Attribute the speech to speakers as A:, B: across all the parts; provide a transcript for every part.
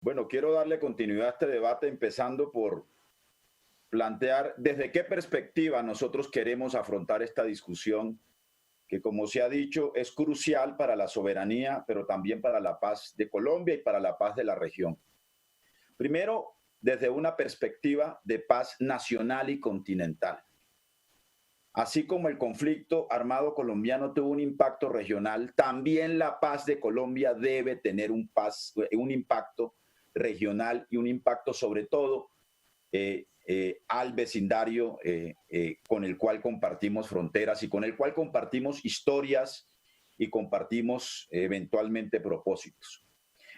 A: Bueno, quiero darle continuidad a este debate empezando por plantear desde qué perspectiva nosotros queremos afrontar esta discusión que, como se ha dicho, es crucial para la soberanía, pero también para la paz de Colombia y para la paz de la región. Primero, desde una perspectiva de paz nacional y continental. Así como el conflicto armado colombiano tuvo un impacto regional, también la paz de Colombia debe tener un impacto regional y un impacto sobre todo al vecindario con el cual compartimos fronteras y con el cual compartimos historias y compartimos eventualmente propósitos.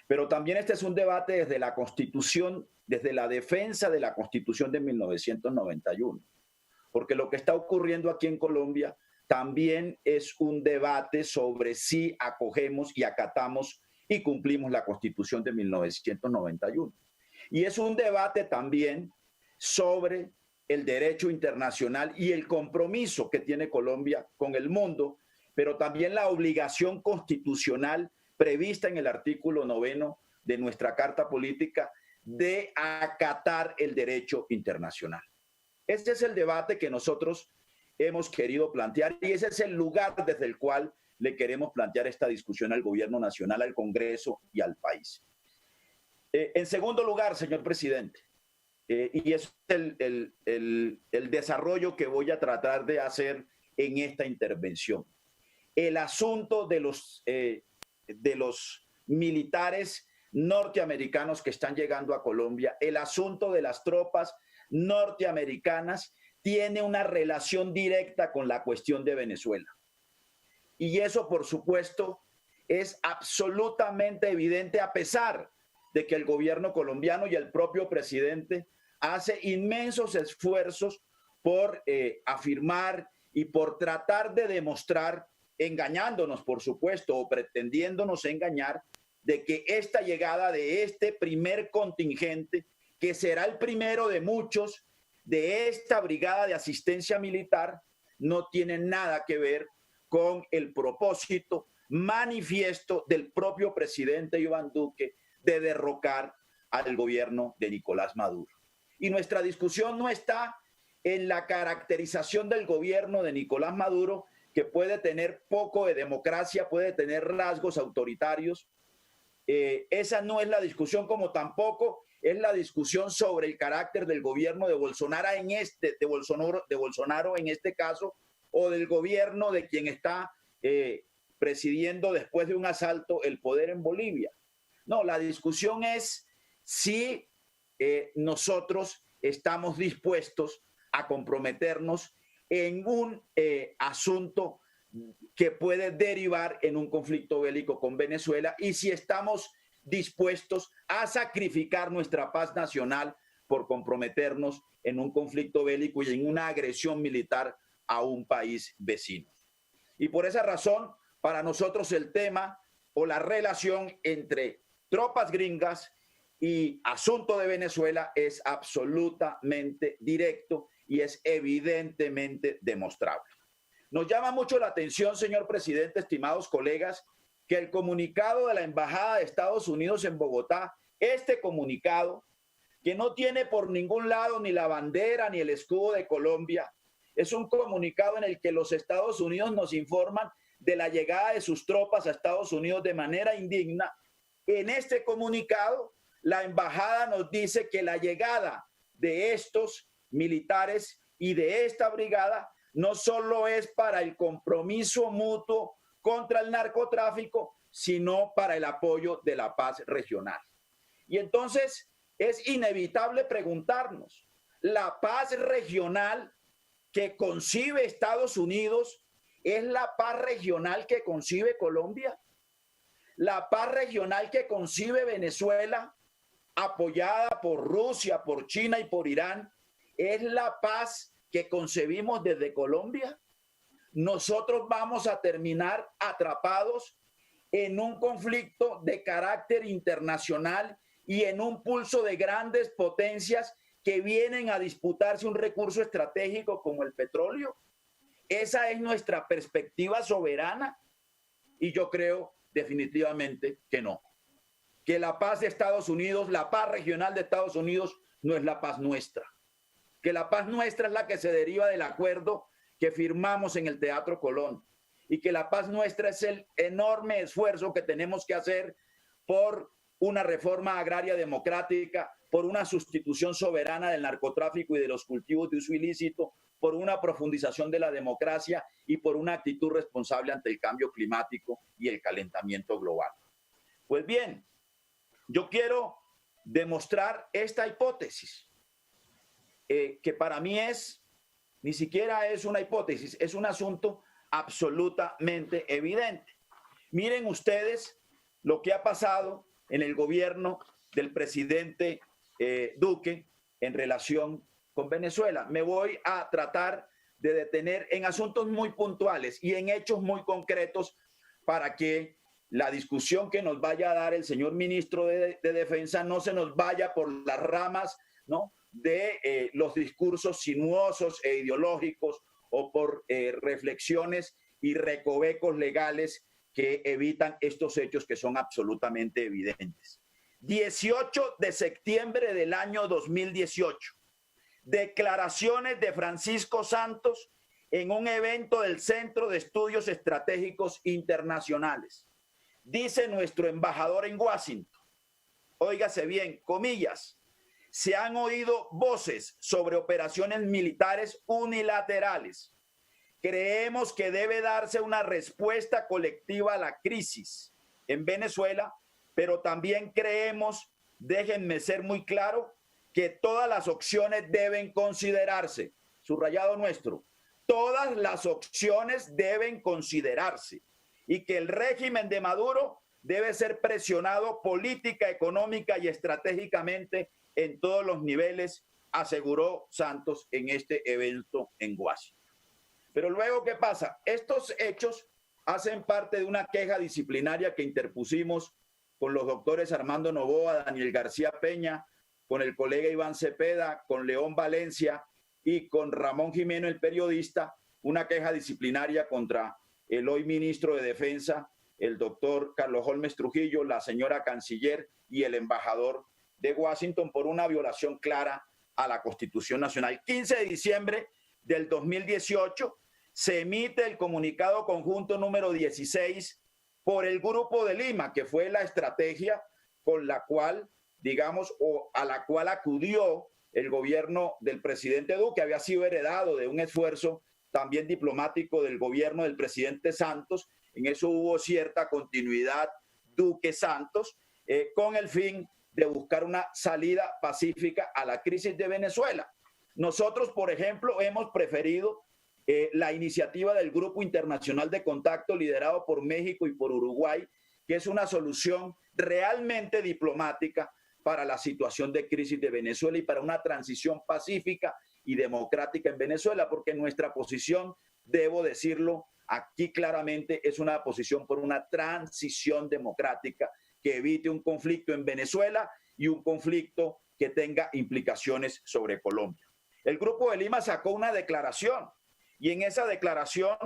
A: Pero también este es un debate desde la Constitución, desde la defensa de la Constitución de 1991, porque lo que está ocurriendo aquí en Colombia también es un debate sobre si acogemos y acatamos y cumplimos la Constitución de 1991. Y es un debate también sobre el derecho internacional y el compromiso que tiene Colombia con el mundo, pero también la obligación constitucional prevista en el artículo 9 de nuestra Carta Política de acatar el derecho internacional. Este es el debate que nosotros hemos querido plantear y ese es el lugar desde el cual le queremos plantear esta discusión al gobierno nacional, al Congreso y al país. En segundo lugar, señor presidente, y es el desarrollo que voy a tratar de hacer en esta intervención. El asunto de los militares norteamericanos que están llegando a Colombia, el asunto de las tropas norteamericanas tiene una relación directa con la cuestión de Venezuela. Y eso, por supuesto, es absolutamente evidente a pesar de que el gobierno colombiano y el propio presidente hace inmensos esfuerzos por afirmar y por tratar de demostrar, engañándonos, por supuesto, o pretendiéndonos engañar, de que esta llegada de este primer contingente, que será el primero de muchos, de esta brigada de asistencia militar, no tiene nada que ver con el propósito manifiesto del propio presidente Iván Duque de derrocar al gobierno de Nicolás Maduro. Y nuestra discusión no está en la caracterización del gobierno de Nicolás Maduro, que puede tener poco de democracia, puede tener rasgos autoritarios. Esa no es la discusión, como tampoco es la discusión sobre el carácter del gobierno de Bolsonaro de Bolsonaro en este caso, o del gobierno de quien está presidiendo después de un asalto el poder en Bolivia. No, la discusión es si nosotros estamos dispuestos a comprometernos en un asunto que puede derivar en un conflicto bélico con Venezuela y si estamos dispuestos a sacrificar nuestra paz nacional por comprometernos en un conflicto bélico y en una agresión militar a un país vecino. Y por esa razón, para nosotros el tema o la relación entre tropas gringas y asunto de Venezuela es absolutamente directo y es evidentemente demostrable. Nos llama mucho la atención, señor presidente, estimados colegas, que el comunicado de la Embajada de Estados Unidos en Bogotá, este comunicado, que no tiene por ningún lado ni la bandera ni el escudo de Colombia, es un comunicado en el que los Estados Unidos nos informan de la llegada de sus tropas a Estados Unidos de manera indigna. En este comunicado, la embajada nos dice que la llegada de estos militares y de esta brigada no solo es para el compromiso mutuo contra el narcotráfico, sino para el apoyo de la paz regional. Y entonces es inevitable preguntarnos, ¿la paz regional que concibe Estados Unidos es la paz regional que concibe Colombia? ¿La paz regional que concibe Venezuela, apoyada por Rusia, por China y por Irán, es la paz que concebimos desde Colombia? Nosotros vamos a terminar atrapados en un conflicto de carácter internacional y en un pulso de grandes potencias que vienen a disputarse un recurso estratégico como el petróleo. Esa es nuestra perspectiva soberana y yo creo definitivamente que no. que la paz de Estados Unidos, la paz regional de Estados Unidos, no es la paz nuestra. Que la paz nuestra es la que se deriva del acuerdo que firmamos en el Teatro Colón. Y que la paz nuestra es el enorme esfuerzo que tenemos que hacer por una reforma agraria democrática, por una sustitución soberana del narcotráfico y de los cultivos de uso ilícito, por una profundización de la democracia y por una actitud responsable ante el cambio climático y el calentamiento global. Pues bien, yo quiero demostrar esta hipótesis, que para mí ni siquiera es una hipótesis, es un asunto absolutamente evidente. Miren ustedes lo que ha pasado en el gobierno del presidente Duque en relación con Venezuela. Me voy a tratar de detener en asuntos muy puntuales y en hechos muy concretos para que la discusión que nos vaya a dar el señor ministro de Defensa no se nos vaya por las ramas, ¿no?, de los discursos sinuosos e ideológicos o por reflexiones y recovecos legales que evitan estos hechos que son absolutamente evidentes. 18 de septiembre del año 2018. Declaraciones de Francisco Santos en un evento del Centro de Estudios Estratégicos Internacionales. Dice nuestro embajador en Washington, óigase bien, comillas, se han oído voces sobre operaciones militares unilaterales. Creemos que debe darse una respuesta colectiva a la crisis en Venezuela, pero también creemos, déjenme ser muy claro, que todas las opciones deben considerarse. Subrayado nuestro, todas las opciones deben considerarse y que el régimen de Maduro debe ser presionado política, económica y estratégicamente en todos los niveles, aseguró Santos en este evento en Washington. Pero luego, ¿qué pasa? Estos hechos hacen parte de una queja disciplinaria que interpusimos con los doctores Armando Noboa, Daniel García Peña, con el colega Iván Cepeda, con León Valencia y con Ramón Jimeno, el periodista, una queja disciplinaria contra el hoy ministro de Defensa, el doctor Carlos Holmes Trujillo, la señora canciller y el embajador de Washington por una violación clara a la Constitución Nacional. 15 de diciembre del 2018 se emite el comunicado conjunto número 16 por el Grupo de Lima, que fue la estrategia con la cual, digamos, o a la cual acudió el gobierno del presidente Duque. Había sido heredado de un esfuerzo también diplomático del gobierno del presidente Santos. En eso hubo cierta continuidad Duque-Santos, con el fin de buscar una salida pacífica a la crisis de Venezuela. Nosotros, por ejemplo, hemos preferido la iniciativa del Grupo Internacional de Contacto liderado por México y por Uruguay, que es una solución realmente diplomática para la situación de crisis de Venezuela y para una transición pacífica y democrática en Venezuela, porque nuestra posición, debo decirlo aquí claramente, es una posición por una transición democrática que evite un conflicto en Venezuela y un conflicto que tenga implicaciones sobre Colombia. El Grupo de Lima sacó una declaración y en esa declaración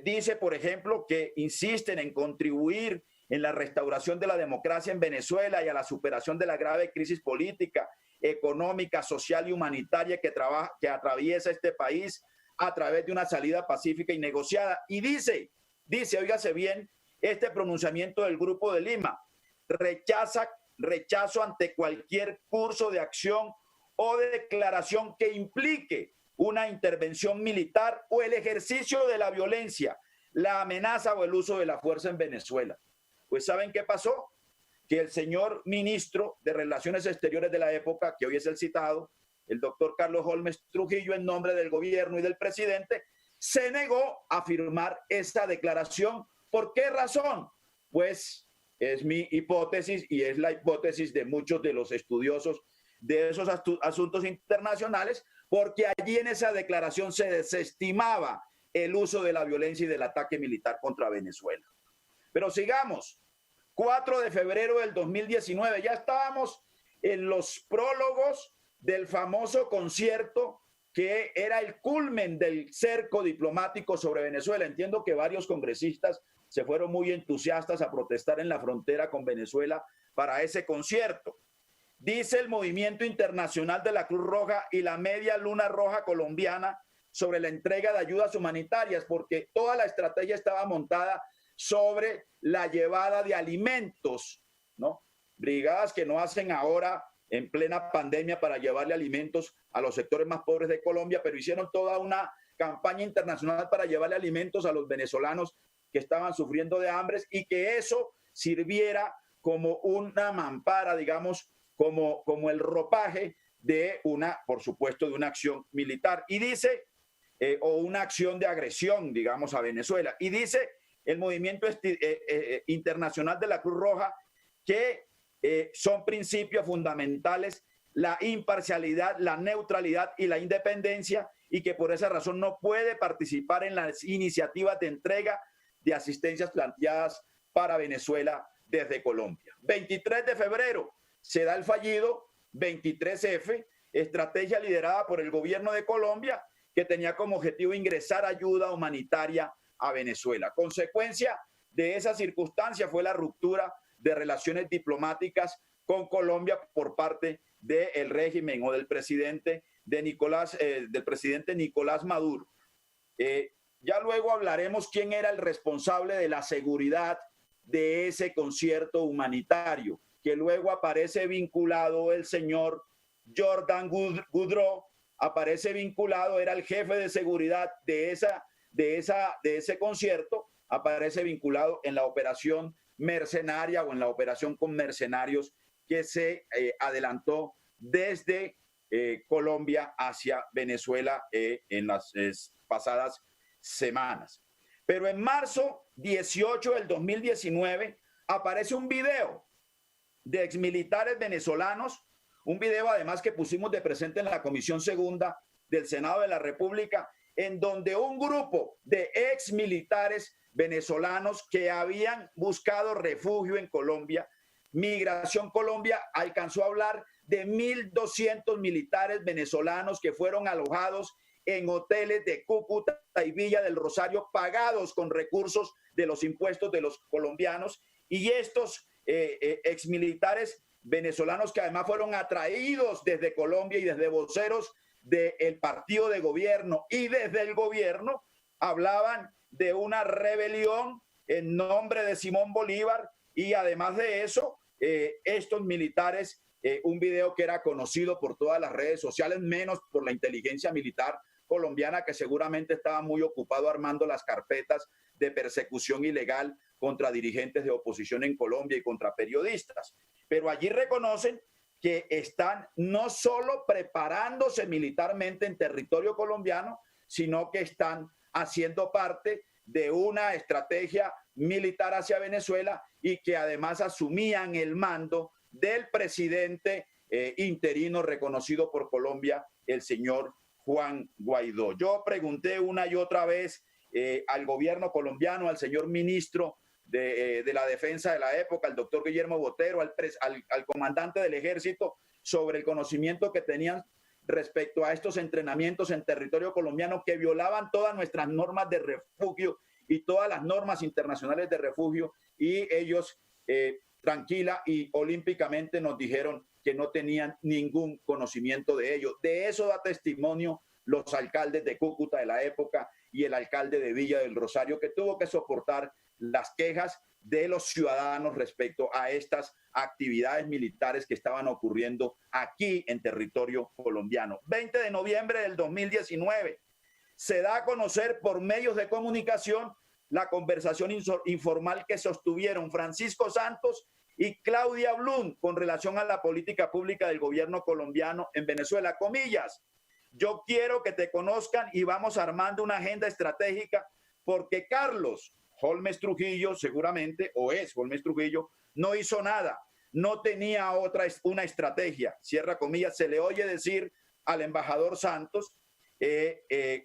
A: dice, por ejemplo, que insisten en contribuir en la restauración de la democracia en Venezuela y a la superación de la grave crisis política, económica, social y humanitaria que atraviesa este país a través de una salida pacífica y negociada. Y dice, óigase bien, este pronunciamiento del Grupo de Lima, rechazo ante cualquier curso de acción o de declaración que implique una intervención militar o el ejercicio de la violencia, la amenaza o el uso de la fuerza en Venezuela. Pues ¿saben qué pasó? Que el señor ministro de Relaciones Exteriores de la época, que hoy es el citado, el doctor Carlos Holmes Trujillo, en nombre del gobierno y del presidente, se negó a firmar esta declaración. ¿Por qué razón? Pues es mi hipótesis y es la hipótesis de muchos de los estudiosos de esos asuntos internacionales, porque allí en esa declaración se desestimaba el uso de la violencia y del ataque militar contra Venezuela. Pero sigamos. 4 de febrero del 2019, ya estábamos en los prólogos del famoso concierto que era el culmen del cerco diplomático sobre Venezuela. Entiendo que varios congresistas se fueron muy entusiastas a protestar en la frontera con Venezuela para ese concierto. Dice el Movimiento Internacional de la Cruz Roja y la Media Luna Roja Colombiana sobre la entrega de ayudas humanitarias, porque toda la estrategia estaba montada sobre la llevada de alimentos, ¿no? Brigadas que no hacen ahora en plena pandemia para llevarle alimentos a los sectores más pobres de Colombia, pero hicieron toda una campaña internacional para llevarle alimentos a los venezolanos que estaban sufriendo de hambre y que eso sirviera como una mampara, digamos, como el ropaje de una, por supuesto, de una acción militar. Y dice, o una acción de agresión, digamos, a Venezuela. Y dice el Movimiento Internacional de la Cruz Roja que son principios fundamentales la imparcialidad, la neutralidad y la independencia, y que por esa razón no puede participar en las iniciativas de entrega de asistencias planteadas para Venezuela desde Colombia. 23 de febrero se da el fallido 23F, estrategia liderada por el gobierno de Colombia, que tenía como objetivo ingresar ayuda humanitaria a Venezuela. Consecuencia de esa circunstancia fue la ruptura de relaciones diplomáticas con Colombia por parte del régimen o del presidente Nicolás Maduro. Ya luego hablaremos quién era el responsable de la seguridad de ese concierto humanitario, que luego aparece vinculado el señor Jordan Goudreau, aparece vinculado, era el jefe de seguridad de ese concierto, aparece vinculado en la operación mercenaria o en la operación con mercenarios que se adelantó desde Colombia hacia Venezuela en las pasadas semanas. Pero en marzo 18 del 2019 aparece un video de exmilitares venezolanos, un video además que pusimos de presente en la Comisión Segunda del Senado de la República, en donde un grupo de exmilitares venezolanos que habían buscado refugio en Colombia, Migración Colombia alcanzó a hablar de 1.200 militares venezolanos que fueron alojados en hoteles de Cúcuta y Villa del Rosario, pagados con recursos de los impuestos de los colombianos, y estos exmilitares venezolanos que además fueron atraídos desde Colombia y desde voceros del partido de gobierno y desde el gobierno, hablaban de una rebelión en nombre de Simón Bolívar, y además de eso, estos militares, un video que era conocido por todas las redes sociales, menos por la inteligencia militar colombiana, que seguramente estaba muy ocupado armando las carpetas de persecución ilegal contra dirigentes de oposición en Colombia y contra periodistas. Pero allí reconocen que están no solo preparándose militarmente en territorio colombiano, sino que están haciendo parte de una estrategia militar hacia Venezuela, y que además asumían el mando del presidente interino reconocido por Colombia, el señor Juan Guaidó. Yo pregunté una y otra vez al gobierno colombiano, al señor ministro de la defensa de la época, al doctor Guillermo Botero, al comandante del ejército, sobre el conocimiento que tenían respecto a estos entrenamientos en territorio colombiano que violaban todas nuestras normas de refugio y todas las normas internacionales de refugio, y ellos tranquila y olímpicamente nos dijeron que no tenían ningún conocimiento de ello. De eso da testimonio los alcaldes de Cúcuta de la época y el alcalde de Villa del Rosario, que tuvo que soportar las quejas de los ciudadanos respecto a estas actividades militares que estaban ocurriendo aquí en territorio colombiano. 20 de noviembre del 2019 se da a conocer por medios de comunicación la conversación informal que sostuvieron Francisco Santos y Claudia Blum con relación a la política pública del gobierno colombiano en Venezuela. Comillas: yo quiero que te conozcan y vamos armando una agenda estratégica, porque Carlos Holmes Trujillo, seguramente, o es Holmes Trujillo, no hizo nada, no tenía una estrategia. Cierra comillas, se le oye decir al embajador Santos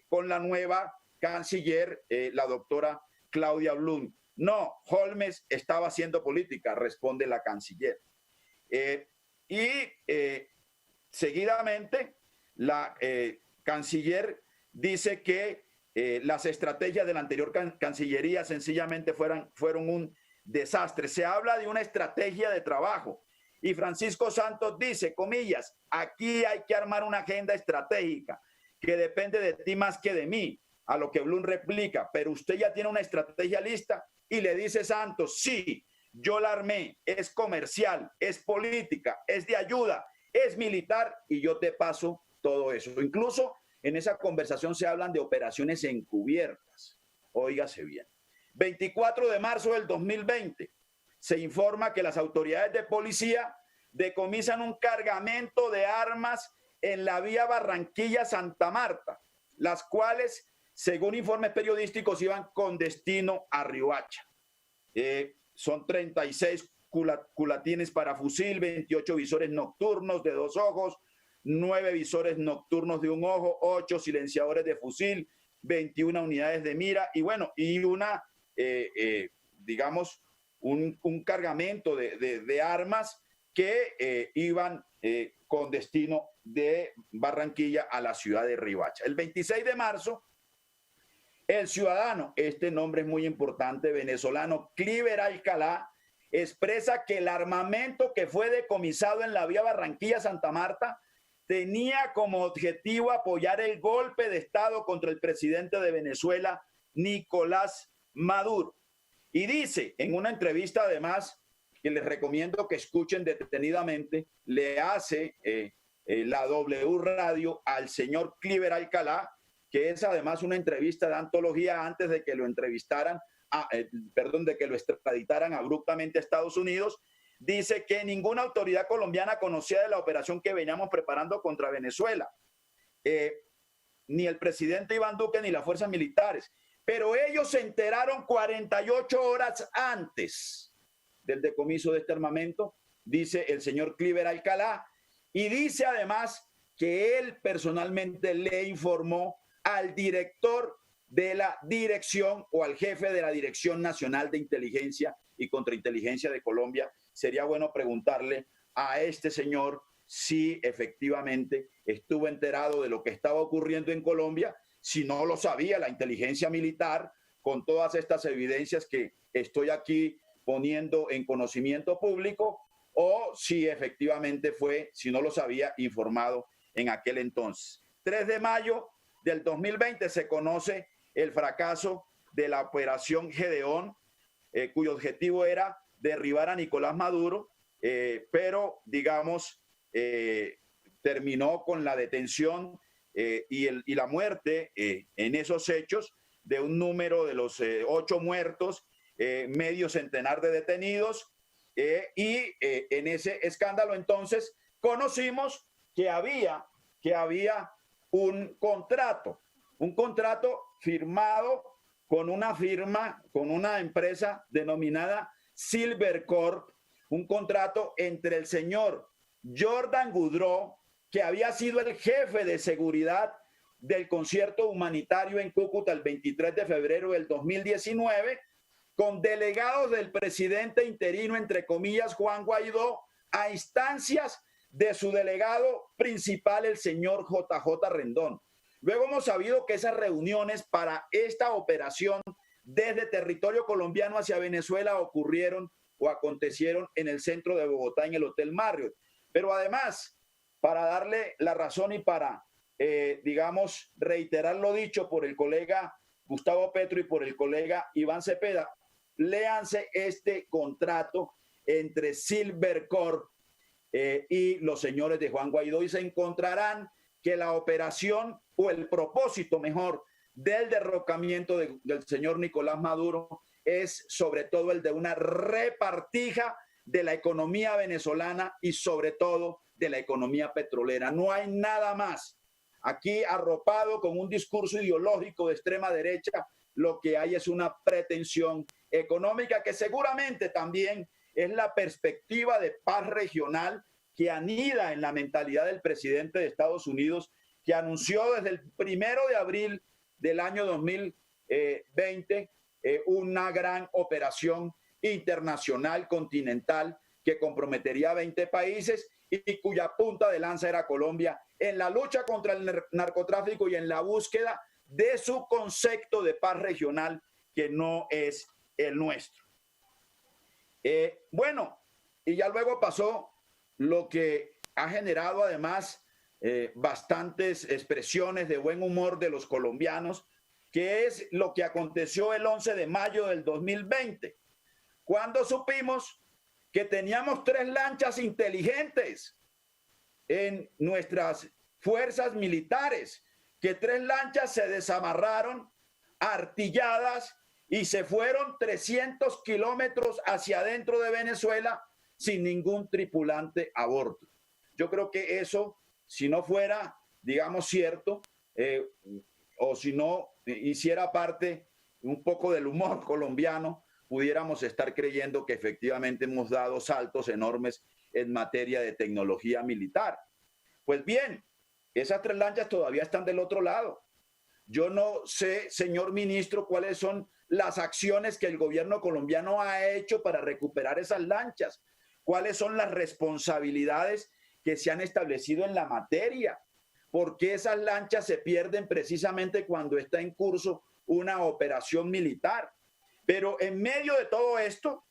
A: con la nueva canciller, la doctora Claudia Blum. No, Holmes estaba haciendo política, responde la canciller. Seguidamente, la canciller dice que las estrategias de la anterior Cancillería sencillamente fueron un desastre. Se habla de una estrategia de trabajo. Y Francisco Santos dice, comillas, aquí hay que armar una agenda estratégica que depende de ti más que de mí. A lo que Blum replica, pero usted ya tiene una estrategia lista. Y le dice Santos, sí, yo la armé, es comercial, es política, es de ayuda, es militar y yo te paso todo eso. Incluso en esa conversación se hablan de operaciones encubiertas. Óigase bien. 24 de marzo del 2020 se informa que las autoridades de policía decomisan un cargamento de armas en la vía Barranquilla-Santa Marta, las cuales, según informes periodísticos, iban con destino a Riohacha. Son 36 culatines para fusil, 28 visores nocturnos de 2 ojos, 9 visores nocturnos de 1 ojo, 8 silenciadores de fusil, 21 unidades de mira y bueno, y una, digamos, un cargamento de armas que iban con destino de Barranquilla a la ciudad de Riohacha. El 26 de marzo, el ciudadano, este nombre es muy importante, venezolano, Cliver Alcalá, expresa que el armamento que fue decomisado en la vía Barranquilla-Santa Marta tenía como objetivo apoyar el golpe de Estado contra el presidente de Venezuela, Nicolás Maduro. Y dice en una entrevista, además, que les recomiendo que escuchen detenidamente, le hace la W Radio al señor Cliver Alcalá, que es además una entrevista de antología antes de que lo entrevistaran, de que lo extraditaran abruptamente a Estados Unidos. Dice que ninguna autoridad colombiana conocía de la operación que veníamos preparando contra Venezuela, ni el presidente Iván Duque ni las fuerzas militares, pero ellos se enteraron 48 horas antes del decomiso de este armamento, dice el señor Cliver Alcalá, y dice además que él personalmente le informó al director de la dirección o al jefe de la Dirección Nacional de Inteligencia y Contrainteligencia de Colombia. Sería bueno preguntarle a este señor si efectivamente estuvo enterado de lo que estaba ocurriendo en Colombia, si no lo sabía la inteligencia militar, con todas estas evidencias que estoy aquí poniendo en conocimiento público, o si efectivamente fue, si no lo sabía, informado en aquel entonces. 3 de mayo del 2020 se conoce el fracaso de la operación Gedeón, cuyo objetivo era derribar a Nicolás Maduro, pero digamos, terminó con la detención y la muerte en esos hechos de un número de los 8 muertos, medio centenar de detenidos, y en ese escándalo entonces conocimos que había un contrato firmado con una firma, con una empresa denominada Silvercorp, un contrato entre el señor Jordan Goudreau, que había sido el jefe de seguridad del concierto humanitario en Cúcuta el 23 de febrero del 2019, con delegados del presidente interino, entre comillas, Juan Guaidó, a instancias de su delegado principal, el señor JJ Rendón. Luego hemos sabido que esas reuniones para esta operación desde territorio colombiano hacia Venezuela ocurrieron o acontecieron en el centro de Bogotá, en el Hotel Marriott. Pero además, para darle la razón y para, digamos, reiterar lo dicho por el colega Gustavo Petro y por el colega Iván Cepeda, léanse este contrato entre Silvercorp y los señores de Juan Guaidó y se encontrarán que la operación o el propósito mejor del derrocamiento del señor Nicolás Maduro es sobre todo el de una repartija de la economía venezolana y sobre todo de la economía petrolera. No hay nada más. Aquí arropado con un discurso ideológico de extrema derecha, lo que hay es una pretensión económica que seguramente también es la perspectiva de paz regional que anida en la mentalidad del presidente de Estados Unidos, que anunció desde el 1 de abril del año 2020 una gran operación internacional continental que comprometería a 20 países y cuya punta de lanza era Colombia en la lucha contra el narcotráfico y en la búsqueda de su concepto de paz regional que no es el nuestro. Bueno, y ya luego pasó lo que ha generado además bastantes expresiones de buen humor de los colombianos, que es lo que aconteció el 11 de mayo del 2020, cuando supimos que teníamos 3 lanchas inteligentes en nuestras fuerzas militares, que 3 lanchas se desamarraron, artilladas, y se fueron 300 kilómetros hacia adentro de Venezuela sin ningún tripulante a bordo. Yo creo que eso, si no fuera, digamos, cierto, o si no hiciera parte un poco del humor colombiano, pudiéramos estar creyendo que efectivamente hemos dado saltos enormes en materia de tecnología militar. Pues bien, esas 3 lanchas todavía están del otro lado. Yo no sé, señor ministro, cuáles son las acciones que el gobierno colombiano ha hecho para recuperar esas lanchas, cuáles son las responsabilidades que se han establecido en la materia, por qué esas lanchas se pierden precisamente cuando está en curso una operación militar. Pero en medio de todo esto,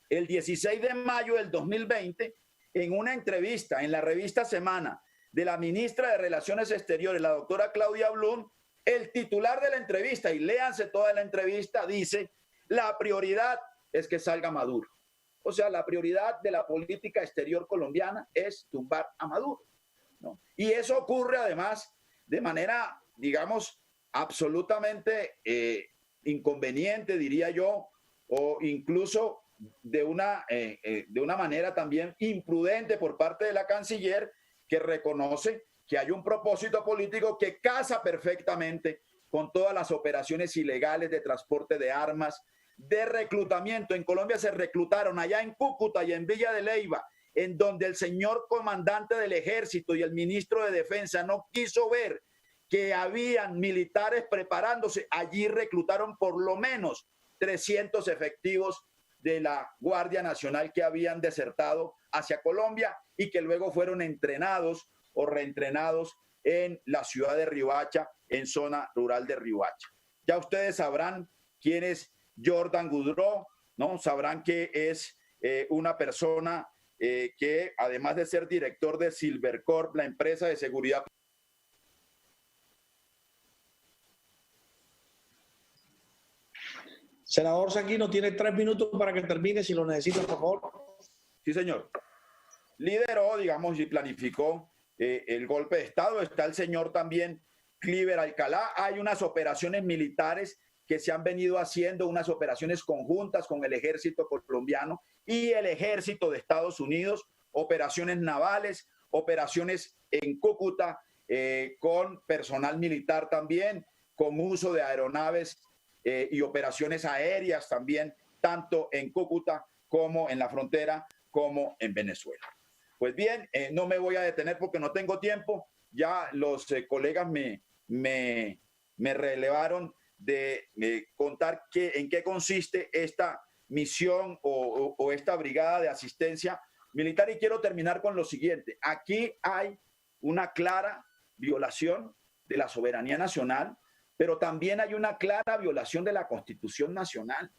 A: el 16 de mayo del 2020, en una entrevista en la revista Semana de la ministra de Relaciones Exteriores, la doctora Claudia Blum, el titular de la entrevista, y léanse toda la entrevista, dice: la prioridad es que salga Maduro. O sea, la prioridad de la política exterior colombiana es tumbar a Maduro, ¿no? Y eso ocurre además de manera, digamos, absolutamente inconveniente, diría yo, o incluso de una manera también imprudente por parte de la canciller, que reconoce que hay un propósito político que casa perfectamente con todas las operaciones ilegales de transporte de armas, de reclutamiento. En Colombia se reclutaron allá en Cúcuta y en Villa de Leyva, en donde el señor comandante del ejército y el ministro de Defensa no quiso ver que habían militares preparándose. Allí reclutaron por lo menos 300 efectivos de la Guardia Nacional que habían desertado hacia Colombia y que luego fueron entrenados o reentrenados en la ciudad de Riohacha, en zona rural de Riohacha. Ya ustedes sabrán quién es Jordan Goudreau, ¿no? Sabrán que es una persona que, además de ser director de Silvercorp, la empresa de seguridad.
B: Senador Sanguino, tiene 3 minutos para que termine, si lo necesita, por favor.
A: Sí, señor. Lideró, digamos, y planificó el golpe de Estado. Está el señor también Cliver Alcalá. Hay unas operaciones militares que se han venido haciendo, unas operaciones conjuntas con el ejército colombiano y el ejército de Estados Unidos, operaciones navales, operaciones en Cúcuta, con personal militar también, con uso de aeronaves y operaciones aéreas también, tanto en Cúcuta como en la frontera, como en Venezuela. Pues bien, no me voy a detener porque no tengo tiempo. Ya los colegas me relevaron de contar en qué consiste esta misión o esta brigada de asistencia militar, y quiero terminar con lo siguiente. Aquí hay una clara violación de la soberanía nacional, pero también hay una clara violación de la Constitución Nacional.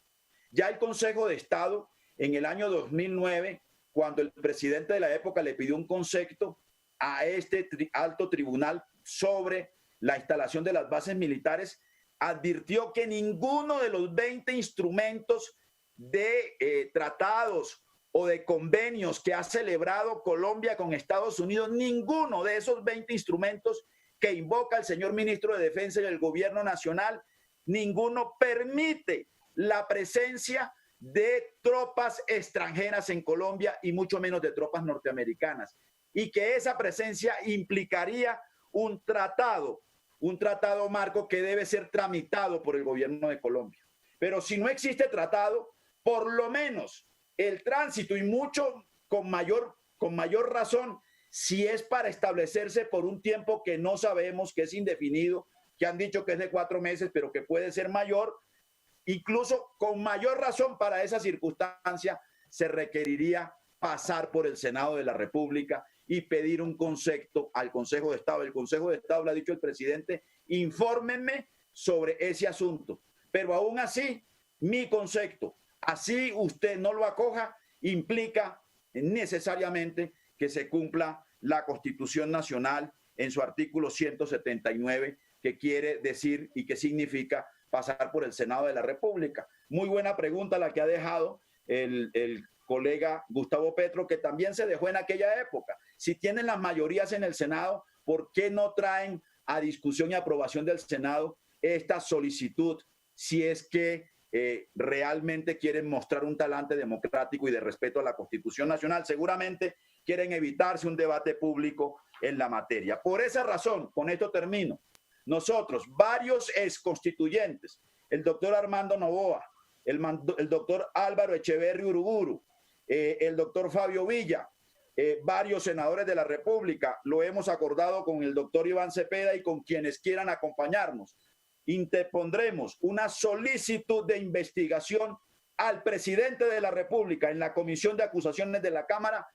A: Ya el Consejo de Estado, en el año 2009, cuando el presidente de la época le pidió un concepto a este alto tribunal sobre la instalación de las bases militares, advirtió que ninguno de los 20 instrumentos de tratados o de convenios que ha celebrado Colombia con Estados Unidos, ninguno de esos 20 instrumentos que invoca el señor ministro de Defensa y el gobierno nacional, ninguno permite la presencia de tropas extranjeras en Colombia y mucho menos de tropas norteamericanas, y que esa presencia implicaría un tratado marco que debe ser tramitado por el gobierno de Colombia. Pero si no existe tratado, por lo menos el tránsito, y mucho con mayor razón, si es para establecerse por un tiempo que no sabemos, que es indefinido, que han dicho que es de 4 meses, pero que puede ser mayor, incluso con mayor razón para esa circunstancia, se requeriría pasar por el Senado de la República y pedir un concepto al Consejo de Estado. El Consejo de Estado, le ha dicho el presidente, infórmenme sobre ese asunto. Pero aún así, mi concepto, Así usted no lo acoja, implica necesariamente que se cumpla la Constitución Nacional en su artículo 179, que quiere decir y que significa pasar por el Senado de la República. Muy buena pregunta la que ha dejado el colega Gustavo Petro, que también se dejó en aquella época. Si tienen las mayorías en el Senado, ¿por qué no traen a discusión y aprobación del Senado esta solicitud si es que realmente quieren mostrar un talante democrático y de respeto a la Constitución Nacional? Seguramente quieren evitarse un debate público en la materia. Por esa razón, con esto termino, nosotros, varios exconstituyentes, el doctor Armando Noboa, el doctor Álvaro Echeverri Uruburu, el doctor Fabio Villa, varios senadores de la República, lo hemos acordado con el doctor Iván Cepeda y con quienes quieran acompañarnos. Interpondremos una solicitud de investigación al presidente de la República en la Comisión de Acusaciones de la Cámara